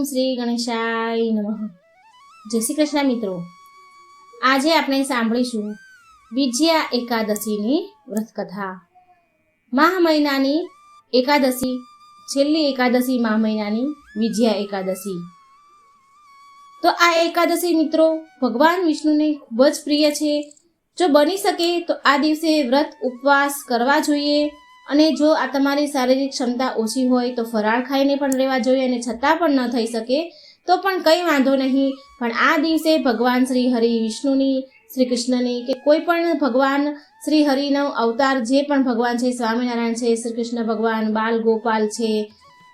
ઓમ શ્રી ગણેશાય નમઃ। જય શ્રી કૃષ્ણ મિત્રો, આજે આપણે સાંભળીશું વિજયા એકાદશીની વ્રતકથા। મહા મહિનાની એકાદશી, છેલ્લી એકાદશી મહા મહિનાની વિજયા એકાદશી। તો આ એકાદશી મિત્રો ભગવાન વિષ્ણુને ખૂબ જ પ્રિય છે। જો બની શકે તો આ દિવસે વ્રત ઉપવાસ કરવા જોઈએ, અને જો આ તમારી શારીરિક ક્ષમતા ઓછી હોય તો ફરાળ ખાઈને પણ રહેવા જોઈએ, અને છતાં પણ ન થઈ શકે તો પણ કંઈ વાંધો નહીં। પણ આ દિવસે ભગવાન શ્રી હરિ વિષ્ણુની, શ્રી કૃષ્ણની કે કોઈ પણ ભગવાન શ્રી હરિનો અવતાર જે પણ ભગવાન છે, સ્વામિનારાયણ છે, શ્રી કૃષ્ણ ભગવાન, બાલ ગોપાલ છે,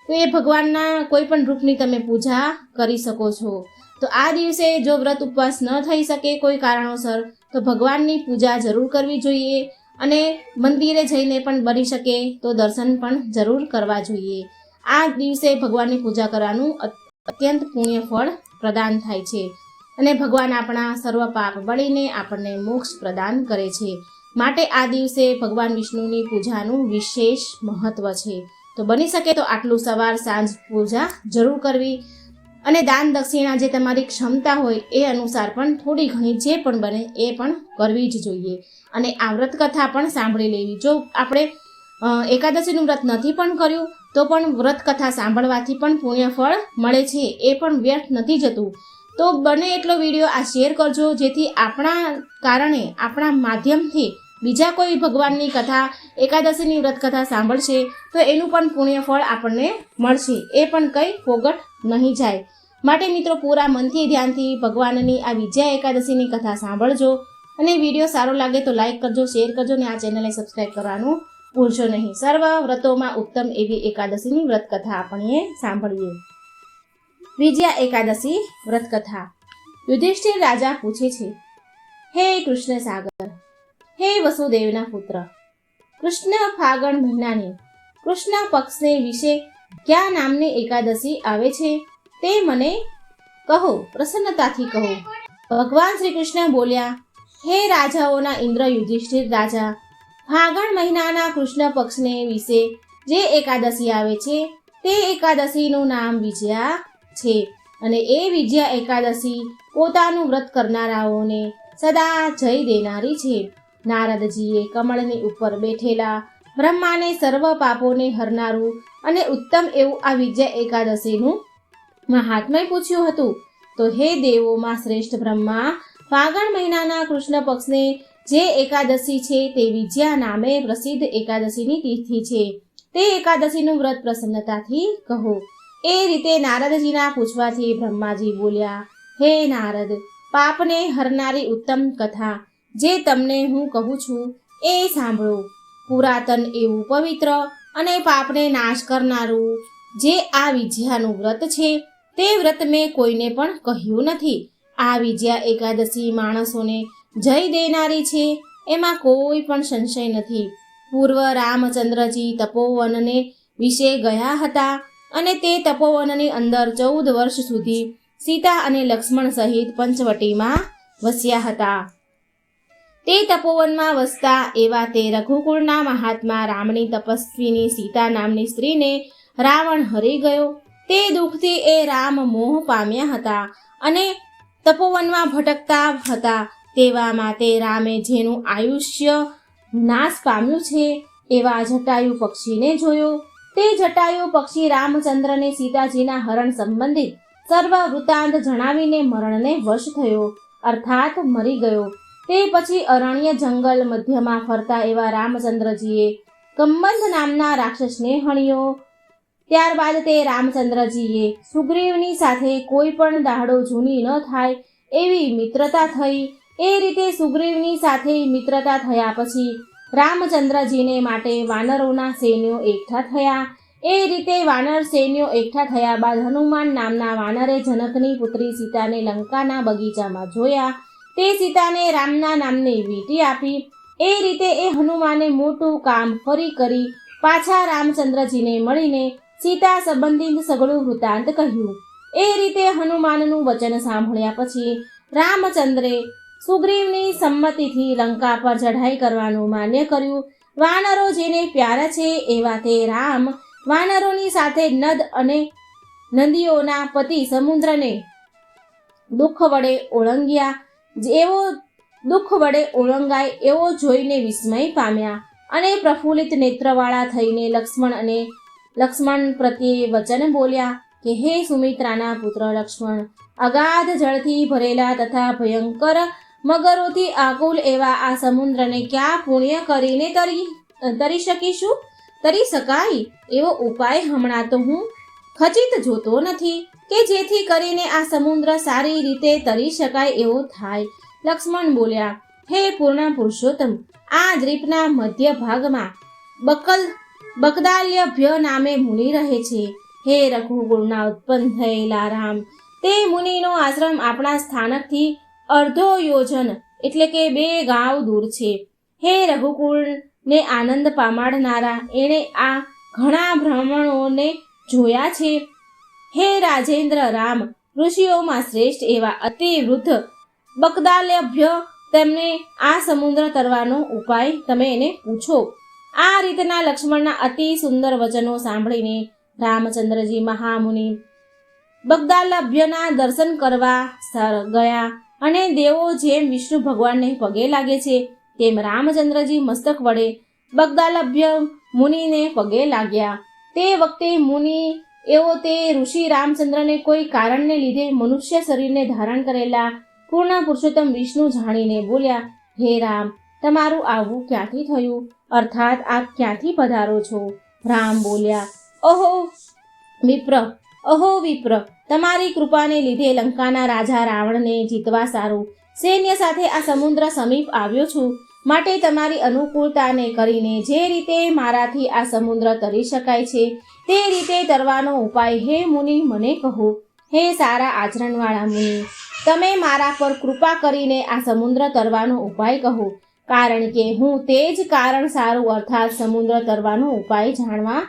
તો એ ભગવાનના કોઈ પણ રૂપની તમે પૂજા કરી શકો છો। તો આ દિવસે જો વ્રત ઉપવાસ ન થઈ શકે કોઈ કારણોસર તો ભગવાનની પૂજા જરૂર કરવી જોઈએ, અને મંદિરે જઈને પણ બની શકે તો દર્શન પણ જરૂર કરવા જોઈએ। આ દિવસે ભગવાનની પૂજા કરવાનું અત્યંત પુણ્ય ફળ પ્રદાન થાય છે, અને ભગવાન આપણા સર્વ પાપ બળીને આપણને મોક્ષ પ્રદાન કરે છે। માટે આ દિવસે ભગવાન વિષ્ણુની પૂજાનું વિશેષ મહત્વ છે। તો બની શકે તો આટલું સવાર સાંજ પૂજા જરૂર કરવી, અને દાન દક્ષિણા જે તમારી ક્ષમતા હોય એ અનુસાર પણ થોડી ઘણી જે પણ બને એ પણ કરવી જ જોઈએ, અને આ વ્રત કથા પણ સાંભળી લેવી। જો આપણે એકાદશીનું વ્રત નથી પણ કર્યું તો પણ વ્રત કથા સાંભળવાથી પણ પુણ્ય ફળ મળે છે, એ પણ વ્યર્થ નથી જતું। તો બને એટલો વિડીયો આ શેર કરજો, જેથી આપણા કારણે, આપણા માધ્યમથી બીજા કોઈ ભગવાનની કથા, એકાદશીની વ્રત કથા સાંભળશે તો એનું પણ પુણ્ય ફળ આપણને મળશે, એ પણ કંઈ ફોગટ નહીં જાય। માટે મિત્રો પૂરા મનથી ધ્યાનથી ભગવાનની આ વિજયા એકાદશીની કથા સાંભળજો, અને વિડીયો સારો લાગે તો લાઈક કરજો, શેર કરજો, અને આ ચેનલને સબસ્ક્રાઈબ કરવાનું ભૂલશો નહીં। સર્વ વ્રતોમાં ઉત્તમ એવી એકાદશીની વ્રત કથા આપણે સાંભળીએ। વિજયા એકાદશી વ્રત કથા। યુધિષ્ઠિર રાજા પૂછે છે, હે કૃષ્ણ સાગર, હે વસુદેવના પુત્ર, કૃષ્ણ ફાગણ મહિનાની કૃષ્ણ પક્ષને વિશે કયા નામની એકાદશી આવે છે તે મને કહો, પ્રસન્નતાથી કહો। ભગવાન શ્રી કૃષ્ણ બોલ્યા, હે રાજાઓના ઇન્દ્ર યુધિષ્ઠિર રાજા, ફાગણ મહિનાના કૃષ્ણ પક્ષને વિશે જે એકાદશી આવે છે તે એકાદશીનું નામ વિજયા છે, અને એ વિજયા એકાદશી પોતાનું વ્રત કરનારાઓને સદા જય દેનારી છે। નારદજીએ કમળની ઉપર બેઠેલા બ્રહ્માને સર્વ પાપોને હરનારું અને ઉત્તમ એવું આ વિજયા એકાદશીનું મહાત્મય પૂછ્યું હતું। તો હે દેવોમાં શ્રેષ્ઠ બ્રહ્મા, ફાગણ મહિનાના કૃષ્ણ પક્ષને જે એકાદશી છે તે વિજયા નામે પ્રસિદ્ધ એકાદશીની તિથિ છે, તે એકાદશીનું વ્રત પ્રસન્નતાથી કહો। એ રીતે નારદજીના પૂછવાથી બ્રહ્માજી બોલ્યા, હે નારદ, પાપને હરનારી ઉત્તમ કથા જે તમને હું કહું છું એ સાંભળો। પુરાતન એવું પવિત્ર અને પાપને નાશ કરનારું જે આ વિજયાનું વ્રત છે તે વ્રત મેં કોઈને પણ કહ્યું નથી। આ વિજયા એકાદશી માણસોને જય દેનારી છે, એમાં કોઈ પણ સંશય નથી। પૂર્વ રામચંદ્રજી તપોવનને વિશે ગયા હતા, અને તે તપોવનની અંદર 14 વર્ષ સુધી સીતા અને લક્ષ્મણ સહિત પંચવટીમાં વસ્યા હતા। તે તપોવનમાં વસતા એવા તે રઘુકુળના મહાત્મા રામની તપસ્વીની સીતા નામની સ્ત્રીને રાવણ હરી ગયો। તે દુઃખથી એ રામ મોહ પામ્યા હતા અને તપોવનમાં ભટકતા હતા। તેવામાં તે રામે જેનું આયુષ્ય નાશ પામ્યું છે એવા જટાયુ પક્ષીને જોયો। તે જટાયુ પક્ષી રામચંદ્રને સીતાજીના હરણ સંબંધિત સર્વ વૃત્તાંત જણાવીને મરણને વશ થયો, અર્થાત મરી ગયો। તે પછી અરણ્ય જંગલ મધ્યમાં ફરતા એવા રામચંદ્રજીએ કંબંધ નામના રાક્ષસને હણ્યો। ત્યારબાદ તે રામચંદ્રજીએ સુગ્રીવની સાથે કોઈ પણ દાડો જૂની ન થાય એવી મિત્રતા થઈ। એ રીતે સુગ્રીવની સાથે મિત્રતા થયા પછી રામચંદ્રજીને માટે વાનરોના સૈન્યો એકઠા થયા। એ રીતે વાનર સૈન્યો એકઠા થયા બાદ હનુમાન નામના વાનરે જનકની પુત્રી સીતાને લંકાના બગીચામાં જોયા। તે સીતાને રામના નામની વીંટી આપી। એ રીતે એ હનુમાને મોટું કામ ફરી કરી પાછા રામચંદ્રજીને મળીને સીતા સંબંધિત સઘળું વૃત્તાંત કહ્યું। એ રીતે હનુમાનનું વચન સાંભળ્યા પછી રામચંદ્રે સુગ્રીવની સંમતિથી લંકા પર ચઢાઈ કરવાનું માન્ય કર્યું। વાનરો જેને પ્યારા છે એવા તે રામ વાનરોની સાથે નદ અને નદીઓના પતિ સમુદ્રને દુઃખ વડે ઓળંગાય એવો જોઈને વિસ્મય પામ્યા અને પ્રફુલ્લિત નેત્રવાળા થઈને લક્ષ્મણ પ્રત્યે વચન બોલ્યા કે હે સુમિત્રાના પુત્ર લક્ષ્મણ, અગાધ જળથી ભરેલા તથા ભયંકર મગરોથી આકુલ એવા આ સમુદ્રને ક્યાં પુણ્ય કરીને તરી શકાય એવો ઉપાય હમણાં તો હું ખચિત જોતો નથી કે જેથી કરીને આ સમુદ્ર સારી રીતે તરી શકાય એવો થાય. લક્ષ્મણ બોલ્યા, હે પૂર્ણ પુરુષોત્તમ, આ દ્વીપના મધ્ય ભાગમાં બકદાલ્યભ્ય નામે મુનિ રહે છે. હે રઘુકુળના ઉત્પન્ન થયેલા રામ, તે મુનિનો આશ્રમ આપણા સ્થાનકથી અડધો યોજન એટલે કે 2 ગાંવ દૂર છે. હે રઘુકુળને આનંદ પામાડનારા, એણે આ ઘણા બ્રાહ્મણોને જોયા છે. હે રાજેન્દ્ર રામ, ઋષિઓમાં શ્રેષ્ઠ એવા અતિ વૃદ્ધ બકદાલ્યભ્ય તેમને આ સમુદ્ર તરવાનો ઉપાય તમે એને પૂછો. આ રીતના લક્ષ્મણના અતિ સુંદર વચનો સાંભળીને રામચંદ્રજી મહામુનિ બગદાલભ્યના દર્શન કરવા ગયા અને દેવો જેમ વિષ્ણુ ભગવાનને પગે લાગે છે તેમ રામચંદ્રજી મસ્તક વડે બગદાલભ્ય મુનિને પગે લાગ્યા. તે વખતે મુનિ એવો તે ઋષિ રામચંદ્રને કોઈ કારણને લીધે મનુષ્ય શરીરને ધારણ કરેલા પૂર્ણ પુરુષોત્તમ વિષ્ણુ જાણીને બોલ્યા, હે રામ, તમારું આવવું ક્યાંથી થયું? અર્થાત આપ ક્યાંથી પધારો છો? રામ બોલ્યા, અહો વિપ્ર, તમારી કૃપાને લીધે લંકાના રાજા રાવણને જીતવા સારું સૈન્ય સાથે આ સમુદ્ર સમીપ આવ્યો છું. માટે તમારી અનુકૂળતાને કરીને જે રીતે મારાથી આ સમુદ્ર તરી શકાય છે તે રીતે તરવાનો ઉપાય હે મુનિ મને કહો. હે સારા આચરણવાળા મુનિ, તમે મારા પર કૃપા કરીને આ સમુદ્ર તરવાનો ઉપાય કહો, કારણ કે હું તે જ કારણ સારું અર્થાત સમુદ્ર તરવાનો ઉપાય જાણવા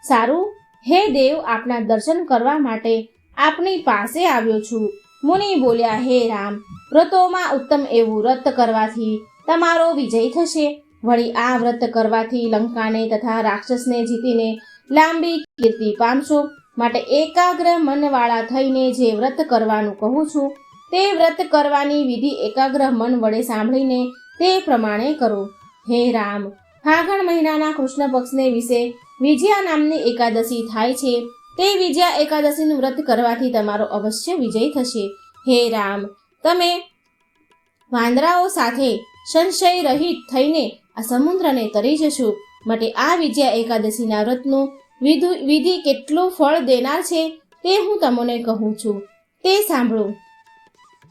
સારું હે દેવ આપના દર્શન કરવા માટે આપની પાસે આવ્યો છું. મુનિ બોલ્યા, હે રામ, વ્રતોમાં ઉત્તમ એવું વ્રત કરવાથી તમારો વિજય થશે. વળી આ વ્રત કરવાથી લંકાને તથા રાક્ષસને જીતીને લાંબી કીર્તિ પામશો. માટે એકાગ્ર મનવાળા થઈને જે વ્રત કરવાનું કહું છું તે વ્રત કરવાની વિધિ એકાગ્ર મન વડે સાંભળીને તે પ્રમાણે કરો. હે રામ, ફાગણ મહિનાના કૃષ્ણ પક્ષને વિશે વિજયા નામની એકાદશી થાય છે. તે વિજયા એકાદશીનું વ્રત કરવાથી તમારો અવશ્ય વિજય થશે. હે રામ, તમે વાંદરાઓ સાથે સંશય રહિત થઈને આ સમુદ્રને તરી જશો. માટે આ વિજયા એકાદશીના વ્રતનું વિધિ કેટલું ફળ દેનાર છે તે હું તમને કહું છું, તે સાંભળો.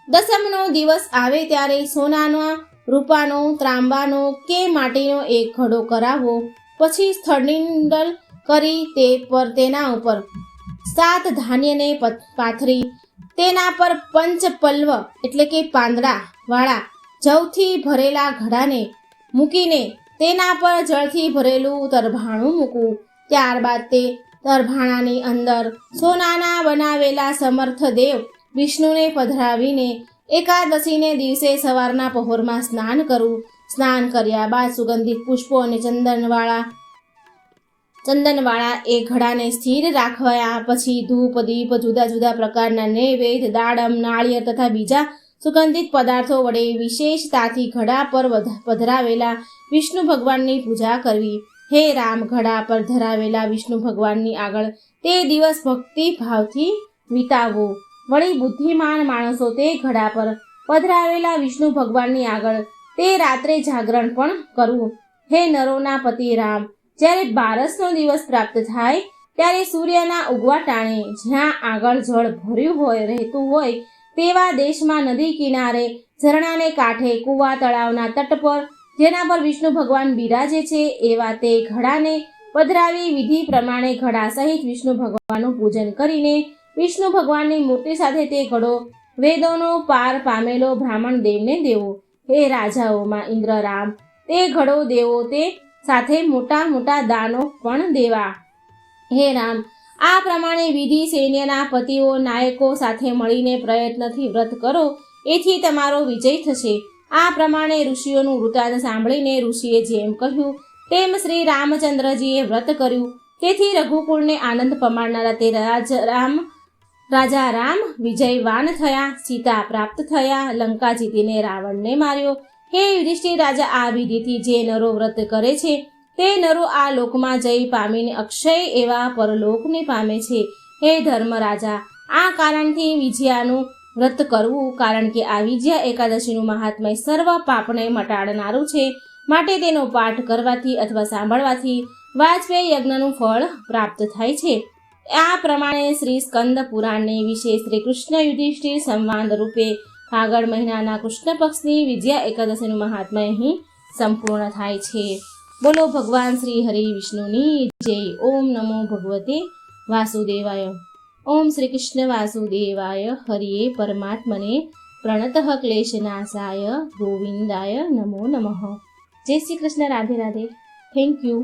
દસમનો દિવસ આવે ત્યારે સોનાનો, રૂપાનો, ત્રાંબાનો કે માટીનો એક ઘડો કરાવો. પછી સ્થળનિંદલ કરી તેના ઉપર 7 ધાન્યને પાથરી તેના પર પંચપલ્વ એટલે કે પાંદડા વાળા જવથી ભરેલા ઘડાને મૂકીને તેના પર જળથી ભરેલું તરભાણું મૂકવું. ત્યારબાદ તે તરભાણાની અંદર સોનાના બનાવેલા સમર્થ દેવ વિષ્ણુને પધરાવીને એકાદશીને દિવસે સવારના પહોરમાં સ્નાન કરવું. સ્નાન કર્યા બાદ સુગંધિત પુષ્પો અને ચંદનવાળા એ ઘડાને સ્થિર રાખવા. પછી ધૂપ, દીપ, જુદા જુદા પ્રકારના નૈવેદ્ય, દાડમ, નાળિયેર તથા બીજા સુગંધિત પદાર્થો વડે વિશેષતાથી ઘડા પર પધરાવેલા વિષ્ણુ ભગવાનની પૂજા કરવી. હે રામ, ઘડા પર ધરાવેલા વિષ્ણુ ભગવાનની આગળ તે દિવસ ભક્તિ ભાવથી વિતાવવો. વળી બુદ્ધિમાન માણસો તે ઘડા પર પધરાવેલા વિષ્ણુ ભગવાનની આગળ તે રાત્રે જાગરણ પણ કરવું. હે નરોના પતિ રામ, જ્યારે 12નો દિવસ પ્રાપ્ત થાય ત્યારે સૂર્યના ઉગવા ટાણે જ્યાં આગળ જળ ભર્યું રહેતું હોય તેવા દેશમાં નદી કિનારે, ઝરણાને કાંઠે, કૂવા, તળાવના તટ પર જેના પર વિષ્ણુ ભગવાન બિરાજે છે એવા તે ઘડાને પધરાવી વિધિ પ્રમાણે ઘડા સહિત વિષ્ણુ ભગવાનનું પૂજન કરીને વિષ્ણુ ભગવાનની મૂર્તિ સાથે તે ઘડો વેદોનો પાર પામેલો બ્રાહ્મણ દેવને દેવો. હે રાજાઓમાં ઇન્દ્ર રામ, તે ઘડો દેવો તે સાથે મોટા મોટા દાનો પણ દેવા. હે રામ, આ પ્રમાણે વિધિ સૈન્યના પતિઓ નાયકો સાથે મળીને પ્રયત્નથી વ્રત કરો, એથી તમારો વિજય થશે. આ પ્રમાણે ઋષિઓનું વૃત્તાંત સાંભળીને ઋષિએ જેમ કહ્યું તેમ શ્રી રામચંદ્રજીએ વ્રત કર્યું. તેથી રઘુકુળને આનંદ પમાડનારા તે રાજા રામ વિજયવાન થયા, સીતા પ્રાપ્ત થયા, લંકા જીતીને રાવણને માર્યો. હે યુધિષ્ઠિર રાજા, આ વિધિથી જે નરો વ્રત કરે છે તે નરો આ લોકમાં જઈ પામીને અક્ષય એવા પરલોકને પામે છે. હે ધર્મ રાજા, આ કારણથી વિજયાનું વ્રત કરવું, કારણ કે આ વિજયા એકાદશીનું મહાત્મય સર્વ પાપને મટાડનારું છે. માટે તેનો પાઠ કરવાથી અથવા સાંભળવાથી વાજપેયી યજ્ઞનું ફળ પ્રાપ્ત થાય છે. આ પ્રમાણે શ્રી સ્કંદ પુરાણને વિશે શ્રી કૃષ્ણ યુધિષ્ઠિર સંવાદ રૂપે ફાગણ મહિનાના કૃષ્ણ પક્ષની વિજયા એકાદશીનું મહાત્મય અહીં સંપૂર્ણ થાય છે. બોલો ભગવાન શ્રી હરિ વિષ્ણુની જય. ઓમ નમો ભગવતે વાસુદેવાય. ઓમ શ્રી કૃષ્ણ વાસુદેવાય હરિયે પરમાત્મને પ્રણતઃ ક્લેશનાશાય ગોવિંદાય નમો નમઃ. જય શ્રી કૃષ્ણ. રાધે રાધે. Thank you.